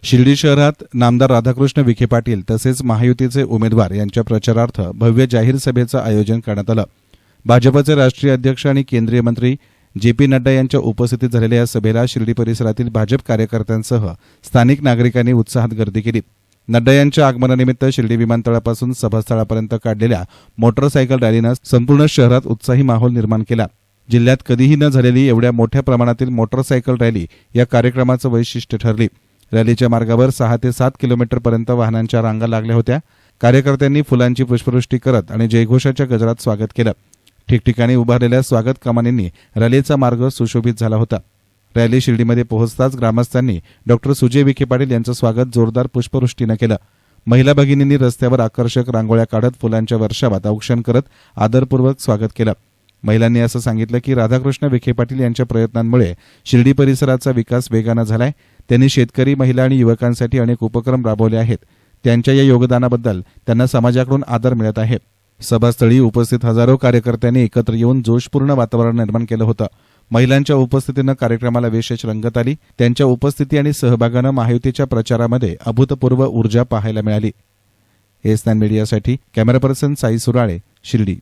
शिर्डी शहरात नामदार राधाकृष्ण विखे पाटील तसेच महायुतीचे उमेदवार यांच्या प्रचारार्थ भव्य जाहीर सभेचं आयोजन करण्यात आलं। भाजपचे राष्ट्रीय अध्यक्ष आणि केंद्रीय मंत्री जे.पी. नड्डा यांच्या उपस्थितीत झालेल्या या सभेला शिर्डी परिसरातील भाजप कार्यकर्त्यांसह स्थानिक नागरिकांनी उत्साहात गर्दी केली। नड्डा यांच्या आगमनानिमित्त शिर्डी विमानतळापासून सभास्थळापर्यंत काढलेल्या मोटरसायकल रॅलीनं संपूर्ण शहरात उत्साही माहोल निर्माण केला। जिल्ह्यात कधीही न झालेली एवढ्या मोठ्या प्रमाणातील मोटरसायकल रॅली या कार्यक्रमाचं वैशिष्ट्य ठरली। रॅलीच्या मार्गावर 6 ते 7 किलोमीटरपर्यंत वाहनांच्या रांगा लागल्या होत्या। कार्यकर्त्यांनी फुलांची पुष्पवृष्टी करत आणि जयघोषाच्या गजरात स्वागत केलं। ठिकठिकाणी उभारलेल्या स्वागत कमानींनी रॅलीचा मार्ग सुशोभित झाला होता। रॅली शिर्डीमध्ये पोहोचताच ग्रामस्थांनी डॉक्टर सुजय विखे पाटील यांचं स्वागत जोरदार पुष्पवृष्टीनं केलं। महिला भगिनींनी रस्त्यावर आकर्षक रांगोळ्या काढत फुलांच्या वर्षावात औक्षण करत आदरपूर्वक स्वागत केलं। महिलांनी असं सांगितलं की राधाकृष्ण विखे पाटील यांच्या प्रयत्नांमुळे शिर्डी परिसराचा विकास वेगानं झालाय। त्यांनी शेतकरी, महिला आणि युवकांसाठी अनेक उपक्रम राबवले आहेत। त्यांच्या या योगदानाबद्दल त्यांना समाजाकडून आदर मिळत आहे। सभास्थळी उपस्थित हजारो कार्यकर्त्यांनी एकत्र येऊन जोशपूर्ण वातावरण निर्माण केलं होतं। महिलांच्या उपस्थितीनं कार्यक्रमाला विशेष रंगत आली। त्यांच्या उपस्थिती आणि सहभागानं महायुतीच्या प्रचारामध्ये अभूतपूर्व ऊर्जा पाहायला मिळाली। एस9 मीडियासाठी कॅमेरा पर्सन साई सुराळे, शिर्डी।